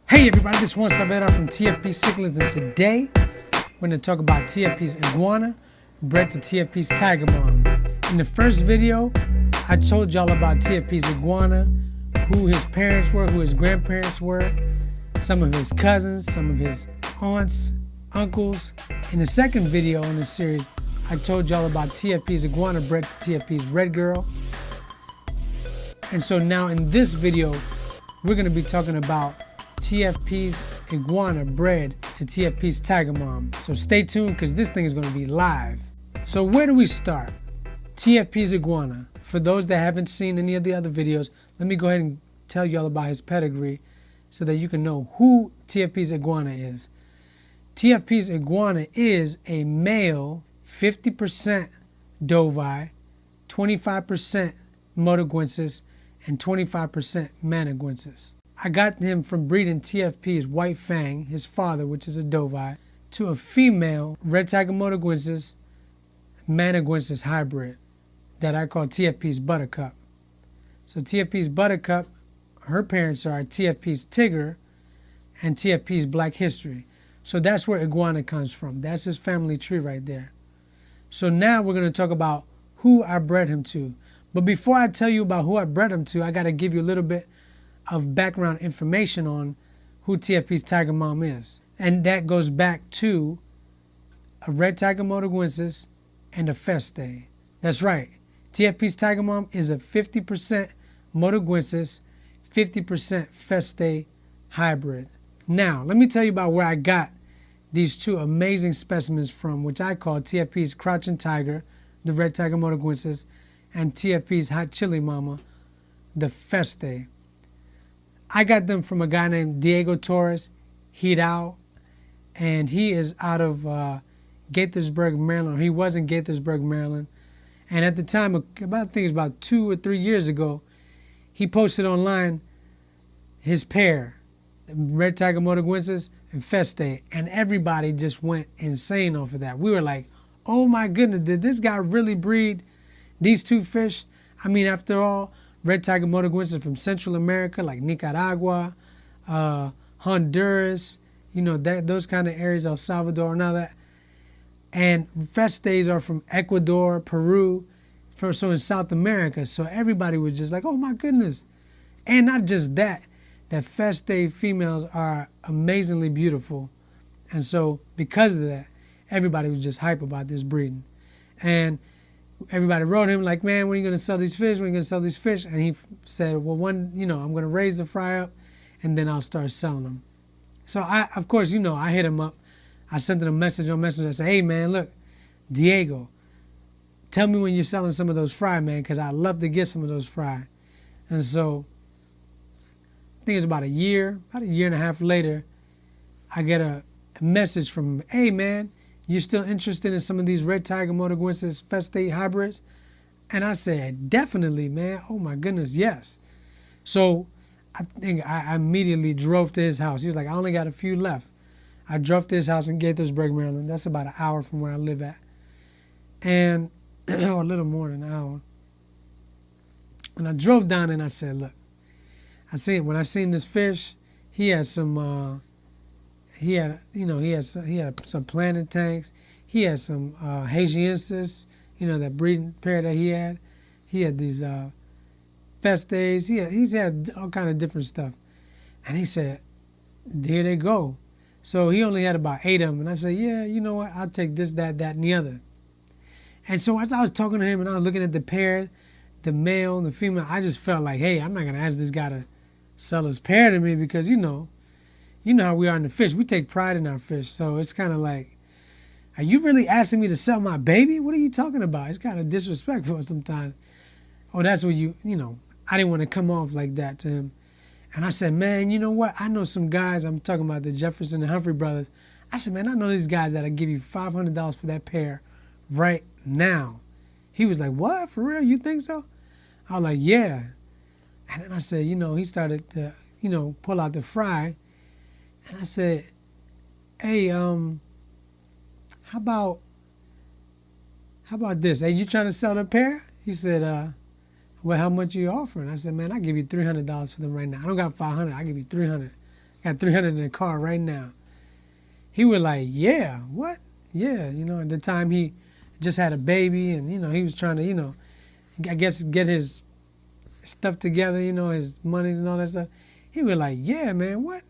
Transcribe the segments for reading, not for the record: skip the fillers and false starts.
Hey everybody, this is Juan Savera from T.F.P. Cichlids, and today we're going to talk about T.F.P's Iguana bred to T.F.P's Tiger Mom. In the first video, I told y'all about T.F.P's Iguana, who his parents were, who his grandparents were, some of his cousins, some of his aunts, uncles. In the second video in this series, I told y'all about T.F.P's Iguana bred to T.F.P's Red Girl. And so now in this video, we're going to be talking about T.F.P's Iguana bred to T.F.P's Tiger Mom. So stay tuned because this thing is going to be live. So where do we start? T.F.P's Iguana. For those that haven't seen any of the other videos, let me go ahead and tell y'all about his pedigree so that you can know who T.F.P's Iguana is. T.F.P's Iguana is a male 50% Dovi, 25% Motaguense, and 25% MANII. I got him from breeding T.F.P's White Fang, his father, which is a Dovi, to a female Red Tiger Motaguense MANII hybrid that I call T.F.P's Buttercup. So T.F.P's Buttercup, her parents are T.F.P's Tigger and T.F.P's Black History. So that's where Iguana comes from. That's his family tree right there. So now we're going to talk about who I bred him to. But before I tell you about who I bred him to, I got to give you a little bit of background information on who T.F.P's Tiger Mom is. And that goes back to a Red Tiger Motaguense and a Festae. That's right. T.F.P's Tiger Mom is a 50% Motaguense, 50% Festae hybrid. Now, let me tell you about where I got these two amazing specimens from, which I call T.F.P's Crouching Tiger, the Red Tiger Motaguense, and T.F.P's Hot Chili Mama, the Festae. I got them from a guy named Diego Torres Hidao, and he is out of Gaithersburg, Maryland. He was in Gaithersburg, Maryland. And at the time, I think it was about 2 or 3 years ago, he posted online his pair, Red Tiger Motaguense and Festae, and everybody just went insane off of that. We were like, oh my goodness, did this guy really breed these two fish? I mean, after all, Red Tiger Motaguense from Central America, like Nicaragua, Honduras, you know, those kind of areas, El Salvador and all that. And Festaes are from Ecuador, Peru, so in South America. So everybody was just like, oh my goodness. And not just that, that Festae females are amazingly beautiful. And so because of that, everybody was just hype about this breeding. And everybody wrote him like, man, when are you going to sell these fish? When are you going to sell these fish? And he said, well, I'm going to raise the fry up and then I'll start selling them. So of course, I hit him up. I sent him a message on Messenger. I said, hey man, look, Diego, tell me when you're selling some of those fry, man, because I'd love to get some of those fry. And so I think it's about a year and a half later, I get a message from him. Hey man, you still interested in some of these Red Tiger Motaguense Festae hybrids? And I said, definitely, man. Oh my goodness, yes. So I think I immediately drove to his house. He was like, I only got a few left. I drove to his house in Gaithersburg, Maryland. That's about an hour from where I live at. And a little more than an hour. And I drove down and I said, look, when I seen this fish, he had some he had some planted tanks. He had some Haitiensis, that breeding pair that he had. He had these Festaes. He's had all kind of different stuff. And he said, there they go. So he only had about 8 of them. And I said, yeah, you know what? I'll take this, that, and the other. And so as I was talking to him and I was looking at the pair, the male and the female, I just felt like, hey, I'm not going to ask this guy to sell his pair to me because, you know how we are in the fish. We take pride in our fish. So it's kind of like, are you really asking me to sell my baby? What are you talking about? It's kind of disrespectful sometimes. Oh, that's what I didn't want to come off like that to him. And I said, man, you know what? I know some guys, I'm talking about the Jefferson and Humphrey brothers. I said, man, I know these guys that'll give you $500 for that pair right now. He was like, what? For real? You think so? I was like, yeah. And then I said, he started to, pull out the fry. And I said, hey, how about this? Hey, you trying to sell the pair? He said, well, how much are you offering? I said, man, I'll give you $300 for them right now. I don't got $500. I'll give you $300. Got 300 in the car right now. He was like, yeah, what? Yeah, you know, at the time he just had a baby and, you know, he was trying to, you know, I guess get his stuff together, you know, his monies and all that stuff. He was like, yeah, man, what?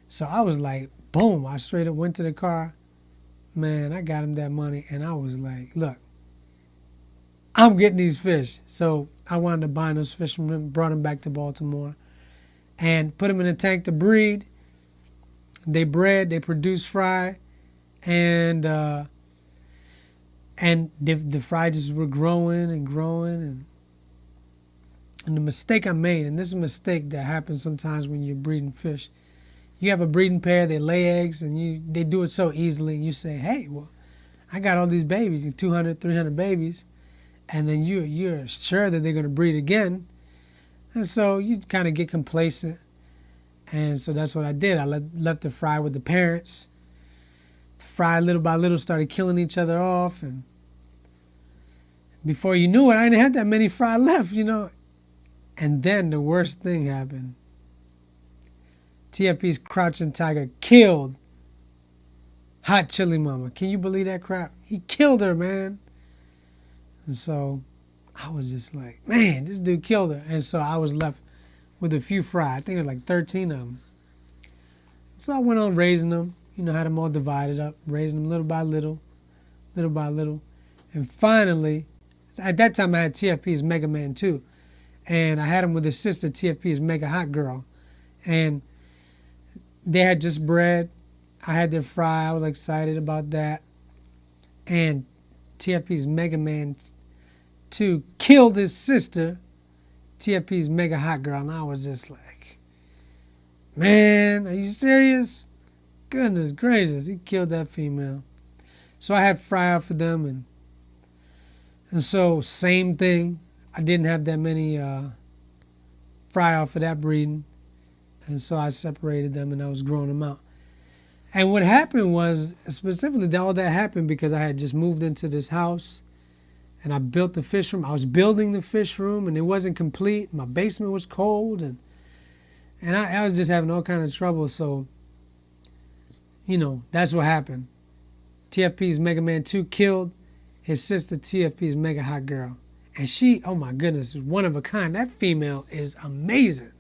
So I was like, boom, I straight up went to the car. Man, I got him that money and I was like, look, I'm getting these fish. So I wound up buying those fish from him, brought them back to Baltimore and put them in a tank to breed. They bred, they produced fry, and the fry just were growing and growing. And the mistake I made, and this is a mistake that happens sometimes when you're breeding fish, you have a breeding pair, they lay eggs, and they do it so easily, and you say, hey, well, I got all these babies, 200, 300 babies, and then you're sure that they're going to breed again, and so you kind of get complacent. And so that's what I did. I left the fry with the parents. The fry, little by little, started killing each other off. And before you knew it, I didn't have that many fry left, you know. And then the worst thing happened. T.F.P's crouching tiger killed Hot Chili Mama. Can you believe that crap? He killed her, man. And so I was just like, man, this dude killed her. And so I was left with a few fry. I think it was like 13 of them. So I went on raising them. You know, had them all divided up, raising them little by little, little by little. And finally, at that time I had T.F.P's Mega Man 2. And I had him with his sister, T.F.P's Mega Hot Girl. And they had just bred. I had their fry. I was excited about that. And T.F.P's Mega Man 2 killed his sister, T.F.P's Mega Hot Girl, and I was just like, man, are you serious? Goodness gracious, he killed that female. So I had fry out for them, and so same thing. I didn't have that many fry out for that breeding, and so I separated them and I was growing them out. And what happened was, specifically, all that happened because I had just moved into this house. And I built the fish room. I was building the fish room, and it wasn't complete. My basement was cold, and I was just having all kind of trouble. So, you know, that's what happened. T.F.P's Mega Man 2 killed his sister, T.F.P's Mega Hot Girl. And she, oh my goodness, is one of a kind. That female is amazing.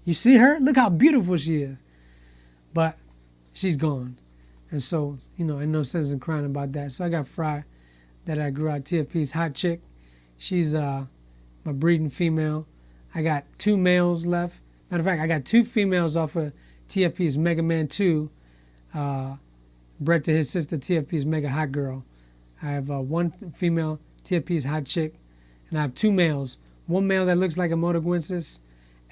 You see her? Look how beautiful she is. But she's gone. And so, you know, ain't no sense in crying about that. So I got Fry, that I grew out, T.F.P's Hot Chick. She's my breeding female. I got 2 males left. Matter of fact, I got 2 females off of T.F.P's Mega Man 2, bred to his sister, T.F.P's Mega Hot Girl. I have 1 female, T.F.P's Hot Chick, and I have 2 males. 1 male that looks like a Motaguense,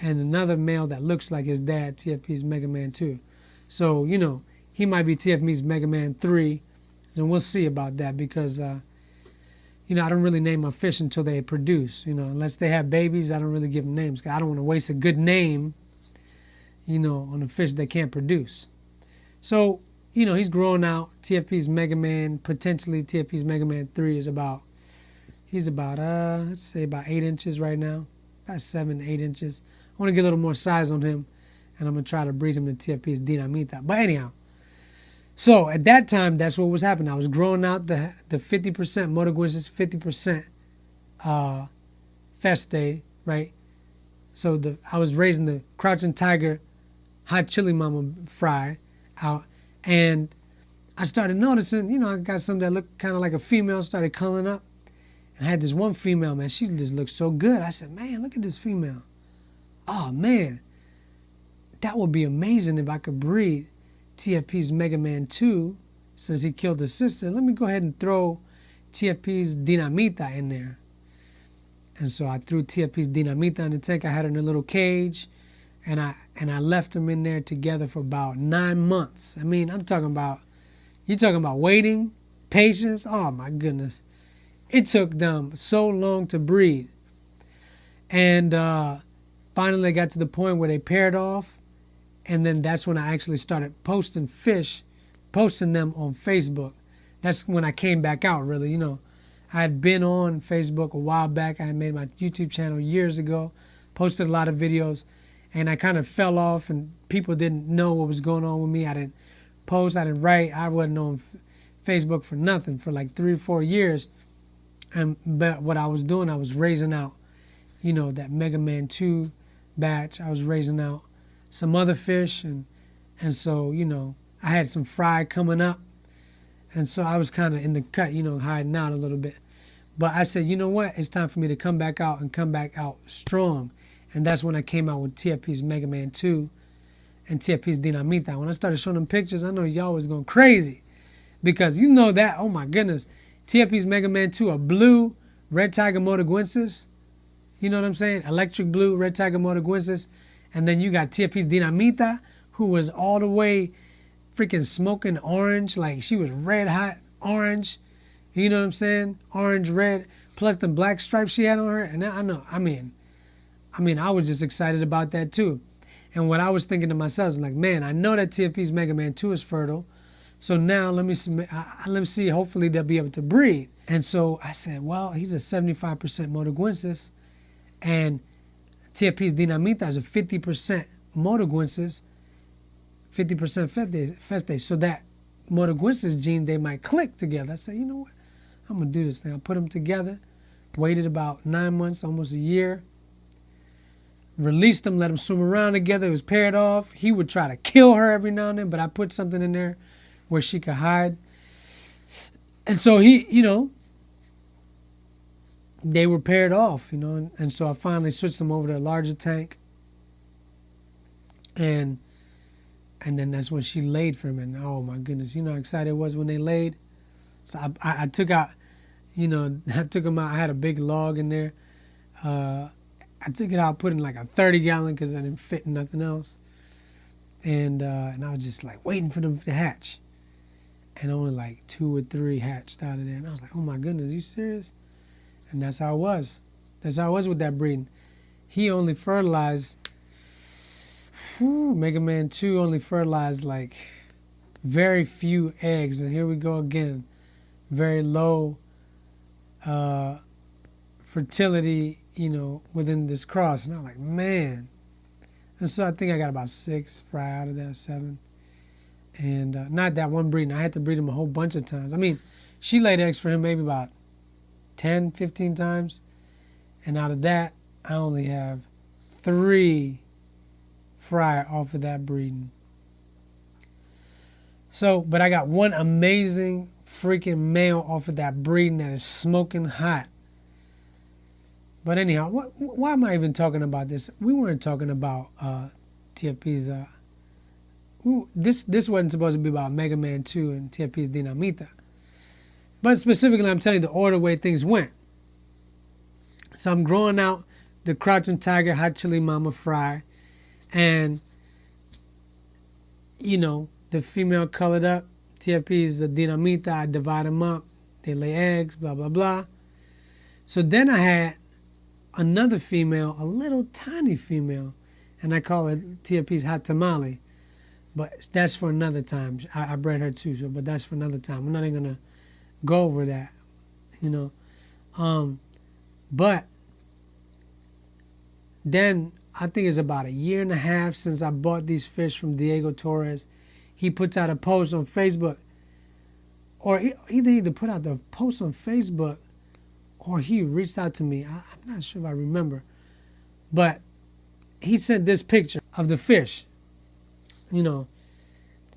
and another male that looks like his dad, T.F.P's Mega Man 2. So, you know, he might be T.F.P's Mega Man 3, and we'll see about that because you know, I don't really name my fish until they produce. You know, unless they have babies, I don't really give them names. I don't want to waste a good name, you know, on a fish that can't produce. So, you know, he's growing out. T.F.P's Mega Man, potentially T.F.P's Mega Man 3 is about, he's about, let's say about 8 inches right now. About 7 to 8 inches. I want to get a little more size on him, and I'm going to try to breed him to T.F.P's Dinamita. But anyhow, so at that time, that's what was happening. I was growing out the 50% Motaguenses, 50% Festae, right? So I was raising the Crouching Tiger Hot Chili Mama fry out, and I started noticing, you know, I got some that looked kind of like a female, started culling up. And I had this one female, man, she just looked so good. I said, man, look at this female. Oh, man, that would be amazing if I could breed T.F.P's Mega Man 2, since he killed his sister. Let me go ahead and throw T.F.P's Dinamita in there. And so I threw T.F.P's Dinamita in the tank. I had her in a little cage, and I left them in there together for about 9 months. I mean, you're talking about waiting, patience. Oh my goodness. It took them so long to breed. And finally they got to the point where they paired off. And then that's when I actually started posting them on Facebook. That's when I came back out, really. You know, I had been on Facebook a while back. I had made my YouTube channel years ago, posted a lot of videos. and I kind of fell off, and people didn't know what was going on with me. I didn't post, I didn't write, I wasn't on Facebook for nothing for like 3 or 4 years. But what I was doing, I was raising out, you know, that Mega Man 2 batch. I was raising out some other fish, and so, you know, I had some fry coming up, and so I was kind of in the cut, you know, hiding out a little bit. But I said, you know what, it's time for me to come back out and come back out strong. And that's when I came out with T.F.P's Mega Man 2 and T.F.P's Dinamita. When I started showing them pictures, I know y'all was going crazy, because you know that, oh my goodness, T.F.P's Mega Man 2, a blue Red Tiger Motaguenses, you know what I'm saying? Electric blue Red Tiger Motaguenses. And then you got T.F.P's Dinamita, who was all the way freaking smoking orange, like she was red hot orange, you know what I'm saying? Orange, red, plus the black stripes she had on her. And I mean, I was just excited about that too. And what I was thinking to myself was like, man, I know that T.F.P's Mega Man 2 is fertile. So now let me see, hopefully they'll be able to breed. And so I said, well, he's a 75% Motaguensis, and T.F.P's Dinamita is a 50% Motaguensis, 50% Festae. So that Motaguensis gene, they might click together. I said, you know what? I'm going to do this thing. I put them together, waited about 9 months, almost a year, released them, let them swim around together. It was paired off. He would try to kill her every now and then, but I put something in there where she could hide. And so he, you know, they were paired off, you know, and so I finally switched them over to a larger tank. And then that's when she laid for him, and oh my goodness, you know how excited I was when they laid. So I took out, you know, I took them out. I had a big log in there. I took it out, put in like a 30-gallon because I didn't fit in nothing else. And I was just like waiting for them to hatch. And only like 2 or 3 hatched out of there. And I was like, oh my goodness, are you serious? And that's how it was. That's how it was with that breeding. He only fertilized, Mega Man 2 only fertilized like very few eggs. And here we go again. Very low fertility, you know, within this cross. And I'm like, man. And so I think I got about 6 fry out of that, 7. And not that one breeding. I had to breed him a whole bunch of times. I mean, she laid eggs for him maybe about 10, 15 times. And out of that, I only have 3 fry off of that breeding. So, but I got one amazing freaking male off of that breeding that is smoking hot. But anyhow, why am I even talking about this? We weren't talking about T.F.P's... This wasn't supposed to be about Mega Man 2 and T.F.P's Dinamita. But specifically, I'm telling you the order way things went. So I'm growing out the Crouching Tiger Hot Chili Mama fry. And, you know, the female colored up. T.F.P's the Dinamita. I divide them up. They lay eggs, blah, blah, blah. So then I had another female, a little tiny female. And I call it T.F.P's Hot Tamale. But that's for another time. I bred her too, so, but that's for another time. We're not even going to go over that, you know. But then I think it's about 1.5 years since I bought these fish from Diego Torres. He puts out a post on Facebook, or he either put out the post on Facebook or he reached out to me. I'm not sure if I remember. But he sent this picture of the fish. You know,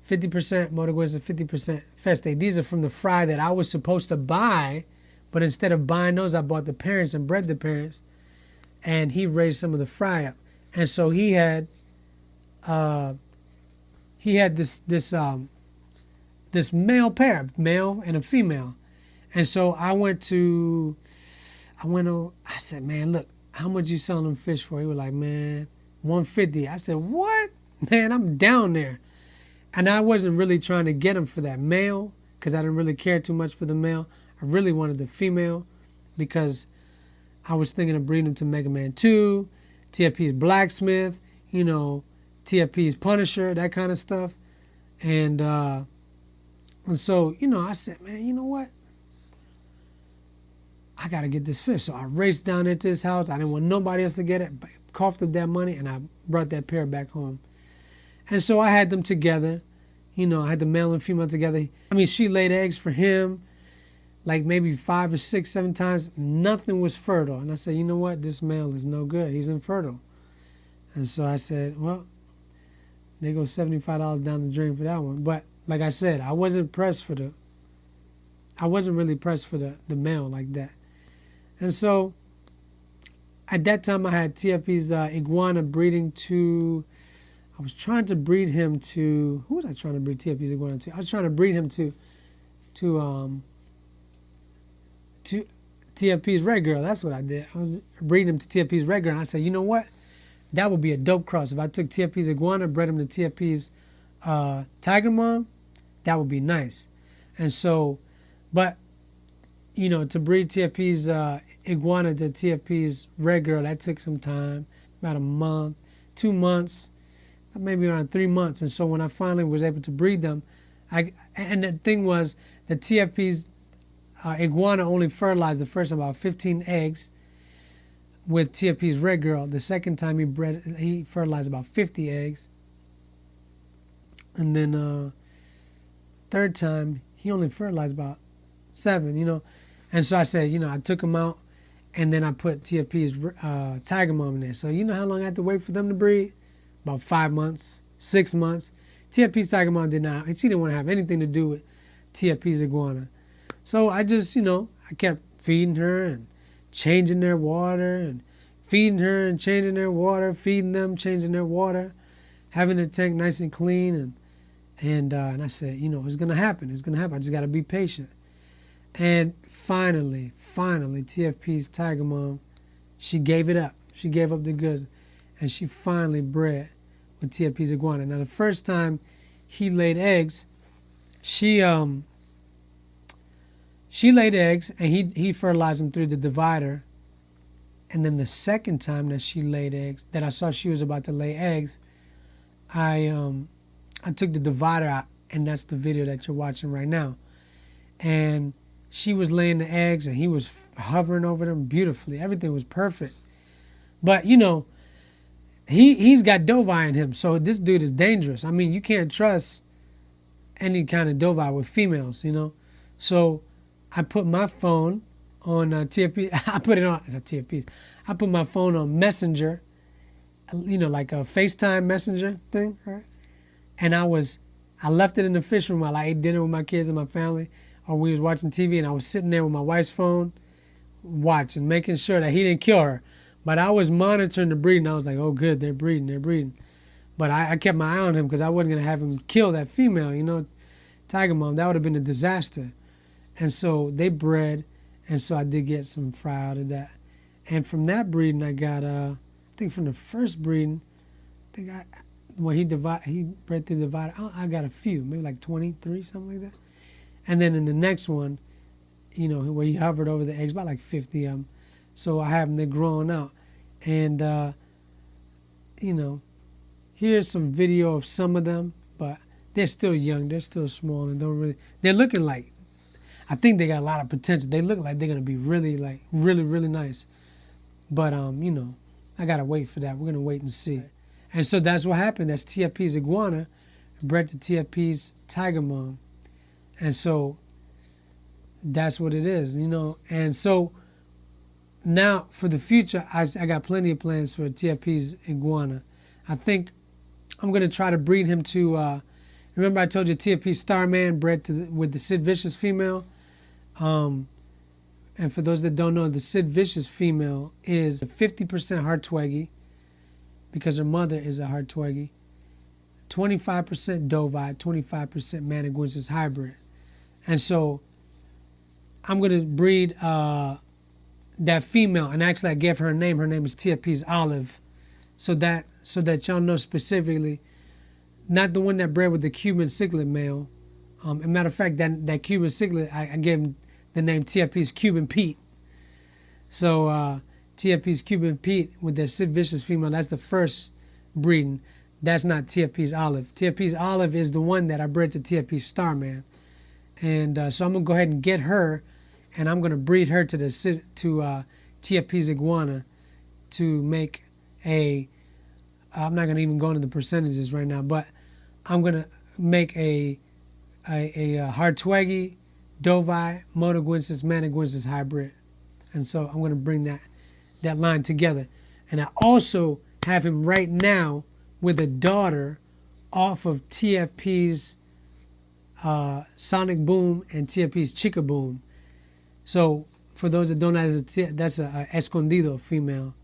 50% Motaguense, 50% Festae. These are from the fry that I was supposed to buy, but instead of buying those, I bought the parents and bred the parents, and he raised some of the fry up. And so he had this male pair, male and a female. And so I said, man, look, how much you selling them fish for? He was like, man, $150. I said, what? Man, I'm down there. And I wasn't really trying to get him for that male because I didn't really care too much for the male. I really wanted the female because I was thinking of breeding him to Mega Man 2, T.F.P's Blacksmith, you know, T.F.P's Punisher, that kind of stuff. And so, you know, I said, man, you know what? I got to get this fish. So I raced down into his house. I didn't want nobody else to get it. But coughed up that money and I brought that pair back home. And so I had them together. You know, I had the male and female together. I mean, she laid eggs for him like maybe 5 or 6, 7 times. Nothing was fertile. And I said, you know what? This male is no good. He's infertile. And so I said, well, they go $75 down the drain for that one. But like I said, I wasn't really pressed for the male like that. And so at that time I had TFP's Iguana breeding to, I was trying to breed him to, who was I trying to breed TFP's Iguana to? I was trying to breed him to TFP's Red Girl. That's what I did. I was breeding him to TFP's Red Girl. And I said, you know what? That would be a dope cross. If I took TFP's Iguana, bred him to TFP's Tiger Mom, that would be nice. And so, but, you know, to breed TFP's Iguana to TFP's Red Girl, that took some time, about a month, 2 months, maybe around 3 months. And so when I finally was able to breed them, and the thing was, the TFP's Iguana only fertilized the first about 15 eggs with TFP's Red Girl. The second time he fertilized about 50 eggs. And then third time, he only fertilized about 7, you know. And so I said, you know, I took him out, and then I put TFP's Tiger Mom in there. So you know how long I had to wait for them to breed? About 5 months, 6 months. TFP's Tiger Mom she didn't want to have anything to do with TFP's Iguana. So I just, you know, I kept feeding her and changing their water, and feeding her and changing their water, feeding them, changing their water, having the tank nice and clean. And I said, you know, it's going to happen. It's going to happen. I just got to be patient. And finally, TFP's Tiger Mom, she gave it up. She gave up the goods. And she finally bred with TFP's Iguana. Now, the first time he laid eggs, she laid eggs, and he fertilized them through the divider. And then the second time that she laid eggs, that I saw she was about to lay eggs, I took the divider out, and that's the video that you're watching right now. And she was laying the eggs, and he was hovering over them beautifully. Everything was perfect. But, you know, he's got Dovi in him, so this dude is dangerous. I mean, you can't trust any kind of Dovi with females, you know. So I put my phone on TFP. I put it on, not TFPs. I put my phone on Messenger, you know, like a FaceTime Messenger thing, right? And I left it in the fish room while I ate dinner with my kids and my family, or we was watching TV, and I was sitting there with my wife's phone, watching, making sure that he didn't kill her. But I was monitoring the breeding. I was like, oh, good, they're breeding. But I kept my eye on him because I wasn't going to have him kill that female, you know, Tiger Mom. That would have been a disaster. And so they bred, and so I did get some fry out of that. And from that breeding, I got, I think from the first breeding, when he bred through the divider, I got a few, maybe like 23, something like that. And then in the next one, you know, where he hovered over the eggs, about like 50 of them. So I have them, they're growing out. And, you know, here's some video of some of them, but they're still young, they're still small, and they're looking like, I think they got a lot of potential. They look like they're going to be really nice. But, you know, I got to wait for that. We're going to wait and see. And so that's what happened. That's TFP's Iguana bred to TFP's Tiger Mom. And so that's what it is, you know. And so now for the future, I got plenty of plans for TFP's Iguana. I think I'm going to try to breed him to, remember I told you TFP Starman bred with the Sid Vicious female? And for those that don't know, the Sid Vicious female is a 50% Hartweggie, because her mother is a Hartweggie, 25% Dovi, 25% Motaguense hybrid. And so I'm going to breed that female, and actually I gave her a name. Her name is TFP's Olive, so that y'all know specifically, not the one that bred with the Cuban cichlid male. As a matter of fact, that Cuban cichlid, I gave him the name TFP's Cuban Pete. So TFP's Cuban Pete with the Sid Vicious female, that's the first breeding. That's not TFP's Olive. TFP's Olive is the one that I bred to TFP's Starman. And so I'm going to go ahead and get her, and I'm going to breed her to TFP's Iguana to make I'm not gonna even go into the percentages right now, but I'm gonna make a Hartwegi, Dovi, Motaguense, Maniguense hybrid, and so I'm gonna bring that line together. And I also have him right now with a daughter off of T.F.P's Sonic Boom and T.F.P's Chica Boom. So for those that don't know, that's a Escondido female.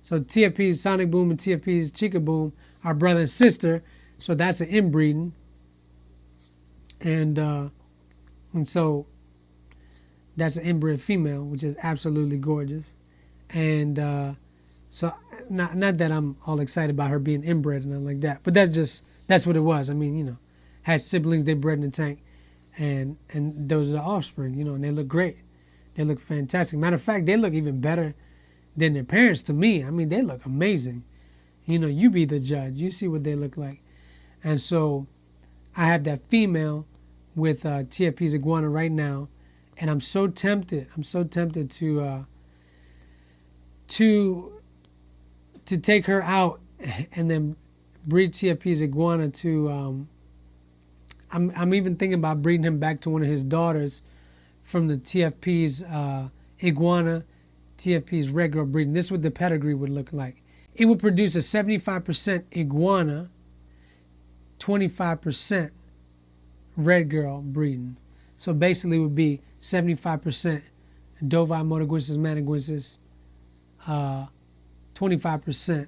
So T.F.P's Sonic Boom and T.F.P's Chica Boom are brother and sister. So that's an inbreeding. And so that's an inbred female, which is absolutely gorgeous. And so not that I'm all excited about her being inbred and nothing like that, but that's what it was. I mean, you know, had siblings, they bred in the tank, and those are the offspring, you know, and they look great. They look fantastic. Matter of fact, they look even better than their parents to me. I mean, they look amazing. You know, you be the judge. You see what they look like. And so I have that female with T.F.P's Iguana right now, and I'm so tempted. I'm so tempted to take her out and then breed T.F.P's Iguana to. I'm even thinking about breeding him back to one of his daughters from the T.F.P's Iguana, T.F.P's red girl breeding. This is what the pedigree would look like. It would produce a 75% Iguana, 25% red girl breeding. So basically it would be 75% Dovi, Motaguense, Maniguense, 25%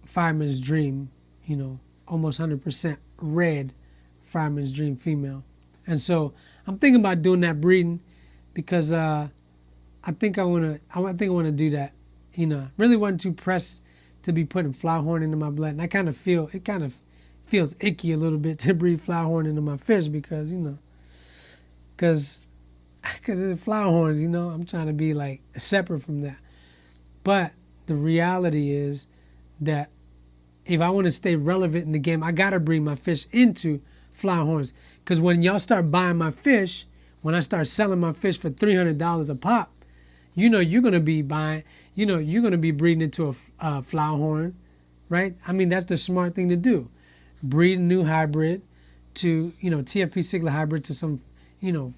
Fireman's Dream, you know, almost 100% red Fireman's Dream female. And so I'm thinking about doing that breeding because I think I want to do that. You know, really wasn't too pressed to be putting flowerhorn into my blood, and I kind of feel it kind of feels icky a little bit to breed flowerhorn into my fish because you know, because it's flowerhorns. You know, I'm trying to be like separate from that. But the reality is that if I want to stay relevant in the game, I gotta breed my fish into flowerhorns. Because when y'all start buying my fish, when I start selling my fish for $300 a pop, you know you're gonna be buying, you know you're gonna be breeding into a flowerhorn, right? I mean that's the smart thing to do. Breed a new hybrid to, you know, T.F.P. Cichlid hybrid to some, you know,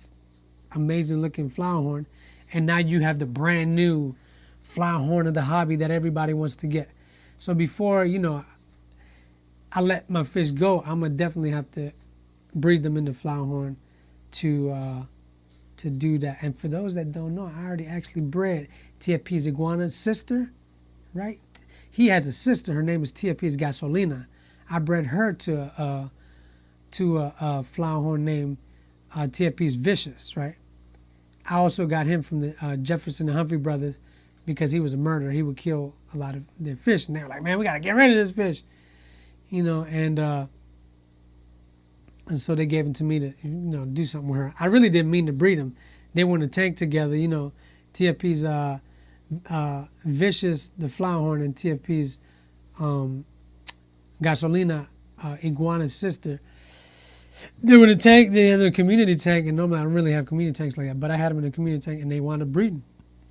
amazing looking flowerhorn, and now you have the brand new flowerhorn of the hobby that everybody wants to get. So before, you know, I let my fish go, I'm gonna definitely have to breed them into flowerhorn to do that. And for those that don't know, I already actually bred T.F.P's Iguana's sister, right? He has a sister. Her name is T.F.P's Gasolina. I bred her to a flowerhorn named T.F.P's Vicious, right? I also got him from the Jefferson and Humphrey brothers because he was a murderer. He would kill a lot of their fish, and they were like, man, we gotta get rid of this fish, you know. And so they gave him to me to, you know, do something with her. I really didn't mean to breed them. They were in a tank together, you know. T.F.P's Vicious, the flowerhorn, and T.F.P's Gasolina, Iguana's sister. They were in a tank. They had a community tank, and normally I don't really have community tanks like that, but I had them in a community tank, and they wound up breeding.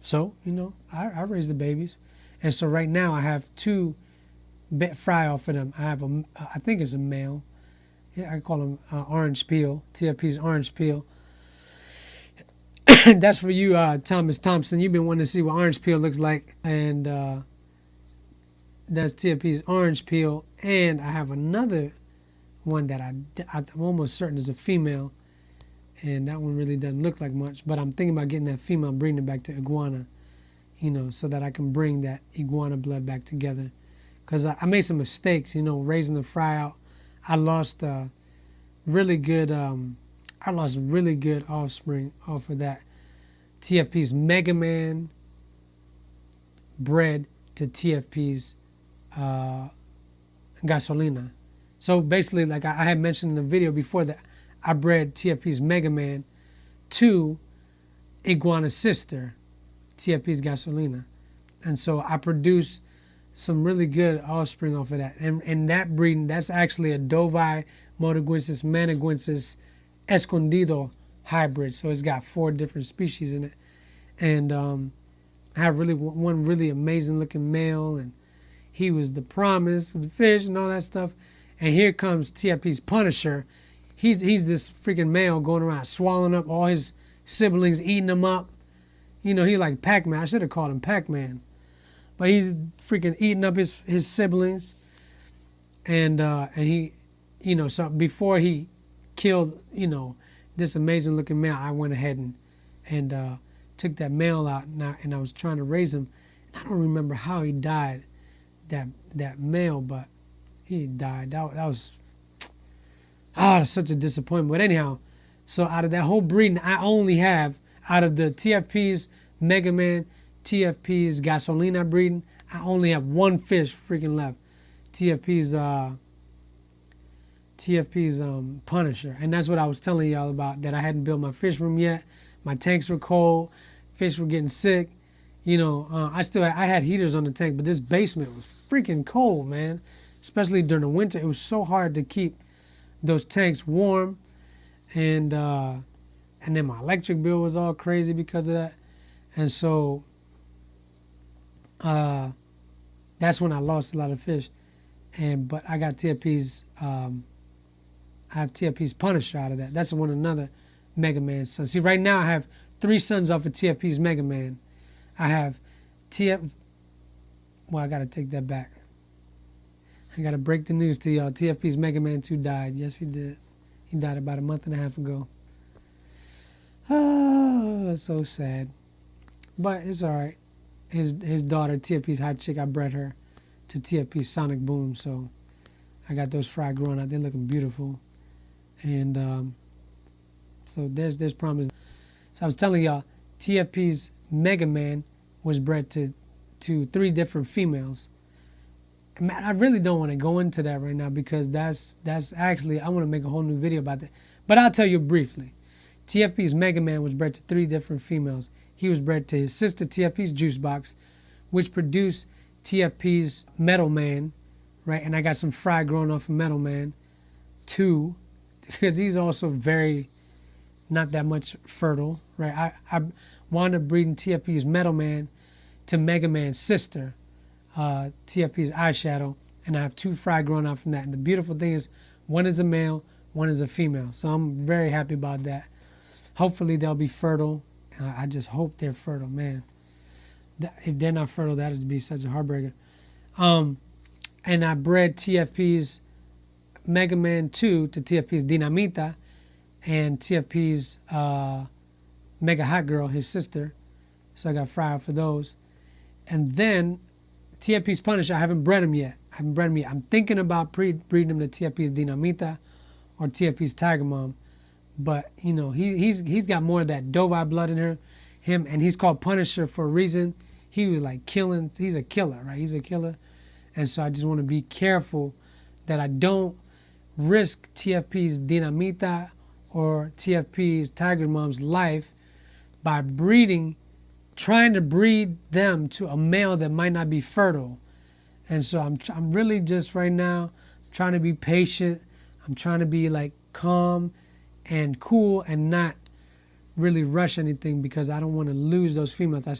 So, you know, I raised the babies. And so right now I have two fry off of them. I have I think it's a male. Yeah, I call him Orange Peel, T.F.P's Orange Peel. That's for you, Thomas Thompson. You've been wanting to see what Orange Peel looks like. And that's T.F.P's Orange Peel. And I have another one that I'm almost certain is a female. And that one really doesn't look like much. But I'm thinking about getting that female, bringing it back to Iguana, you know, so that I can bring that Iguana blood back together. Because I made some mistakes, you know, raising the fry out. I lost really good offspring off of that. T.F.P's Mega Man bred to T.F.P's Gasolina. So basically, like I had mentioned in the video before, that I bred T.F.P's Mega Man to Iguana's sister, T.F.P's Gasolina. And so I produced some really good offspring off of that. And that breeding, that's actually a Dovi, Motaguense, Maniguense, Escondido hybrid. So it's got 4 different species in it. And I have one really amazing looking male, and he was the promise of the fish and all that stuff. And here comes TFP's Punisher. He's this freaking male going around swallowing up all his siblings, eating them up. You know, he like Pac-Man. I should have called him Pac-Man. But he's freaking eating up his siblings. And he, you know, so before he killed, you know, this amazing looking male, I went ahead and took that male out, and I was trying to raise him. I don't remember how he died, that male, but he died. That was such a disappointment. But anyhow, so out of that whole breeding, I only have, out of the TFP's Mega Man, TFP's GASOLINA breeding, I only have one fish freaking left. TFP's Punisher. And that's what I was telling y'all about, that I hadn't built my fish room yet. My tanks were cold. Fish were getting sick. You know, I had heaters on the tank, but this basement was freaking cold, man. Especially during the winter. It was so hard to keep those tanks warm. And then my electric bill was all crazy because of that. And so that's when I lost a lot of fish. But I got TFP's I have TFP's Punisher out of that. That's another Mega Man son. See, right now I have 3 sons off of TFP's Mega Man. I have well, I gotta take that back. I gotta break the news to y'all. TFP's Mega Man 2 died. Yes, he did. He died about a month and a half ago. Oh, that's so sad. But it's alright. His daughter, TFP's Hot Chick, I bred her to TFP's Sonic Boom, so I got those fry growing out. They're looking beautiful. And so there's promise. So I was telling y'all, TFP's Mega Man was bred to 3 different females. And man, I really don't want to go into that right now because that's actually, I want to make a whole new video about that. But I'll tell you briefly. TFP's Mega Man was bred to 3 different females. He was bred to his sister, TFP's Juice Box, which produced TFP's Metal Man, right? And I got some fry growing off of Metal Man 2, because he's also very not that much fertile, right? I wound up breeding TFP's Metal Man to Mega Man's sister, TFP's Eyeshadow, and I have 2 fry growing out from that. And the beautiful thing is, one is a male, one is a female. So I'm very happy about that. Hopefully they'll be fertile. I just hope they're fertile, man. If they're not fertile, that would be such a heartbreaker. And I bred TFP's Mega Man 2 to TFP's Dinamita and TFP's Mega Hot Girl, his sister. So I got fry for those. And then TFP's Punisher, I haven't bred him yet. I'm thinking about breeding him to TFP's Dinamita or TFP's Tiger Mom. But, you know, he's got more of that Dovi blood in him, and he's called Punisher for a reason. He was like killing. He's a killer, right? He's a killer. And so I just want to be careful that I don't risk TFP's Dinamita or TFP's Tiger Mom's life by trying to breed them to a male that might not be fertile. And so I'm really just right now trying to be patient. I'm trying to be like calm and cool and not really rush anything because I don't want to lose those females. I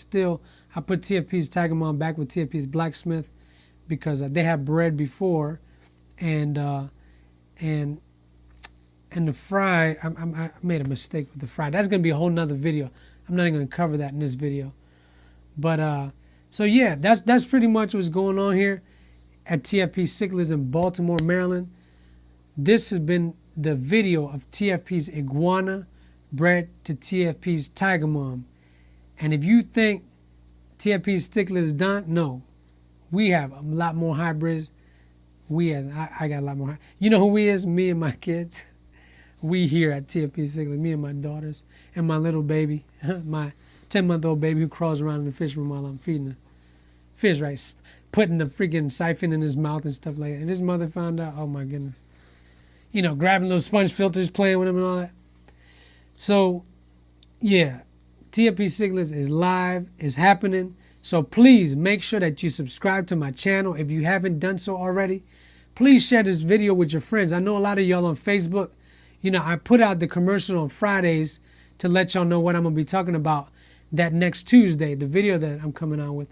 put TFP's Tiger Mom back with TFP's Blacksmith because they have bred before, and the fry, I made a mistake with the fry. That's gonna be a whole nother video. I'm not even gonna cover that in this video. But so yeah, that's pretty much what's going on here at TFP Cichlids in Baltimore, Maryland. This has been the video of TFP's Iguana bred to TFP's Tiger Mom. And if you think TFP's Cichlids is done, no. We have a lot more hybrids. I got a lot more. You know who we is? Me and my kids. We here at TFP Cichlids, me and my daughters, and my little baby, my 10-month-old baby who crawls around in the fish room while I'm feeding the fish, right? Putting the freaking siphon in his mouth and stuff like that. And his mother found out, oh my goodness. You know, grabbing those sponge filters, playing with them and all that. So, yeah, TFP Cichlids is live, is happening. So please make sure that you subscribe to my channel if you haven't done so already. Please share this video with your friends. I know a lot of y'all on Facebook. You know, I put out the commercial on Fridays to let y'all know what I'm going to be talking about that next Tuesday, the video that I'm coming out with.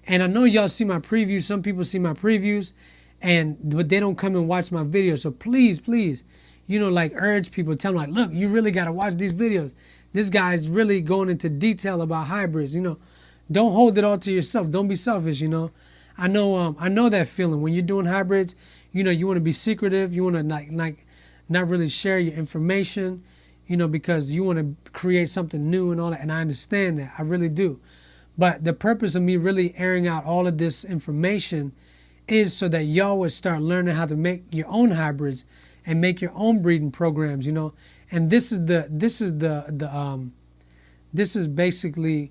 And I know y'all see my previews. Some people see my previews, but they don't come and watch my videos. So please, please, like urge people, tell them like, look, you really got to watch these videos. This guy's really going into detail about hybrids. Don't hold it all to yourself. Don't be selfish. I know that feeling when you're doing hybrids. You want to be secretive. You want to not really share your information. Because you want to create something new and all that. And I understand that. I really do. But the purpose of me really airing out all of this information is so that y'all would start learning how to make your own hybrids and make your own breeding programs, And this is basically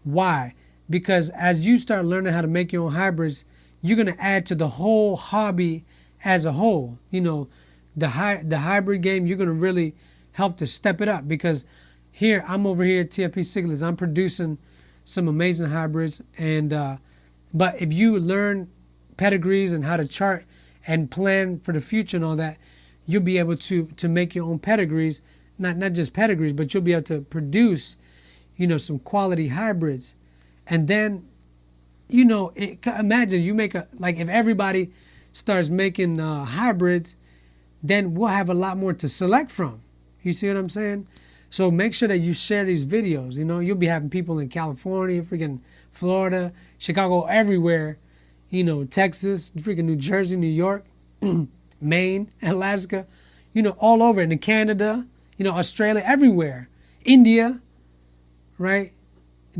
why. Because as you start learning how to make your own hybrids, you're going to add to the whole hobby as a whole. The hybrid game, you're going to really help to step it up. Because I'm over here at T.F.P. Cichlids. I'm producing some amazing hybrids. But if you learn pedigrees and how to chart and plan for the future and all that, you'll be able to make your own pedigrees. Not just pedigrees, but you'll be able to produce, some quality hybrids. And then, imagine you make if everybody starts making hybrids, then we'll have a lot more to select from. You see what I'm saying? So make sure that you share these videos. You'll be having people in California, freaking Florida, Chicago, everywhere. Texas, freaking New Jersey, New York, Maine, Alaska, all over. And in Canada, Australia, everywhere. India, right?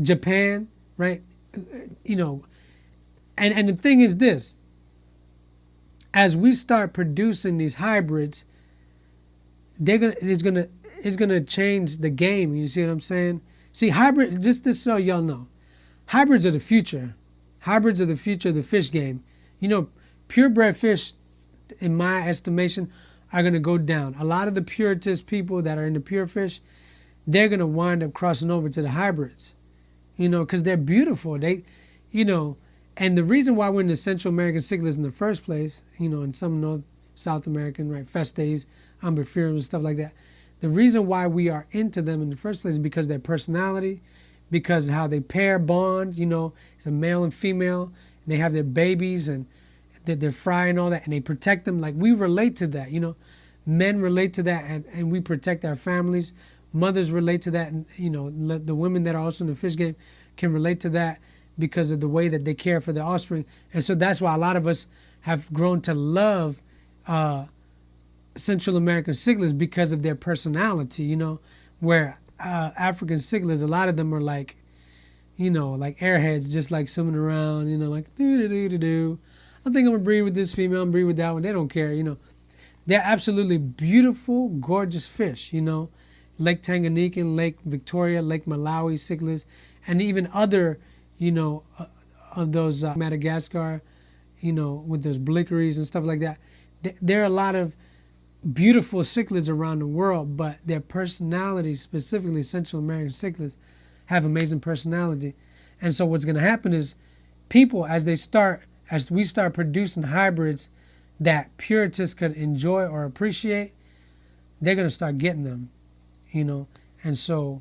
Japan, right? And the thing is this. As we start producing these hybrids, it's gonna change the game. You see what I'm saying? See, hybrids, just so y'all know, hybrids are the future. Hybrids are the future of the fish game. Purebred fish, in my estimation, are gonna go down. A lot of the puritist people that are into pure fish, they're gonna wind up crossing over to the hybrids. Because they're beautiful. And the reason why we're in the Central American cichlids in the first place, and some North, South American, right, Festaes, Umbriferums and stuff like that. The reason why we are into them in the first place is because of their personality, because of how they pair, bond, it's a male and female, and they have their babies, and they're fry and all that, and they protect them. Like, we relate to that, Men relate to that, and we protect our families. Mothers relate to that, and, the women that are also in the fish game can relate to that because of the way that they care for their offspring. And so that's why a lot of us have grown to love Central American cichlids because of their personality, where African cichlids, a lot of them are like, like airheads, just like swimming around, like do. I think I'm gonna breed with this female, I'm breed with that one. They don't care, They're absolutely beautiful, gorgeous fish, Lake Tanganyika, Lake Victoria, Lake Malawi cichlids, and even other, of those Madagascar, with those blickeries and stuff like that. There are a lot of beautiful cichlids around the world, but their personalities, specifically Central American cichlids, have amazing personality. And so what's going to happen is people, as we start producing hybrids that purists could enjoy or appreciate, they're going to start getting them, And so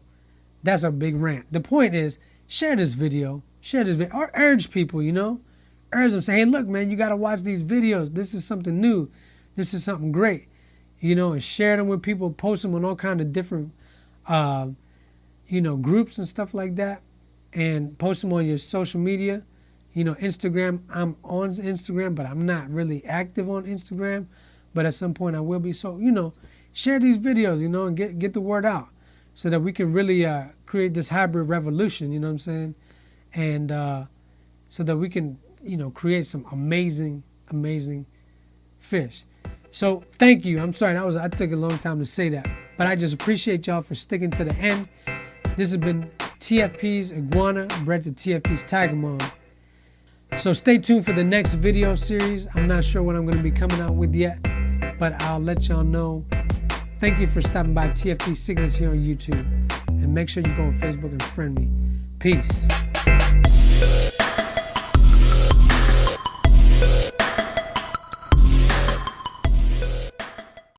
that's a big rant. The point is, share this video, or urge people, urge them, say, hey, look, man, you got to watch these videos. This is something new. This is something great, and share them with people, post them on all kinds of different, groups and stuff like that, and post them on your social media. Instagram, I'm on Instagram, but I'm not really active on Instagram, but at some point I will be. So, share these videos, and get the word out so that we can really create this hybrid revolution, you know what I'm saying? And so that we can, create some amazing, amazing fish. So thank you. I'm sorry, I took a long time to say that, but I just appreciate y'all for sticking to the end. This has been T.F.P's Iguana, bred to T.F.P's Tiger Mom. So stay tuned for the next video series. I'm not sure what I'm going to be coming out with yet, but I'll let y'all know. Thank you for stopping by T.F.P. Cichlids here on YouTube. And make sure you go on Facebook and friend me. Peace.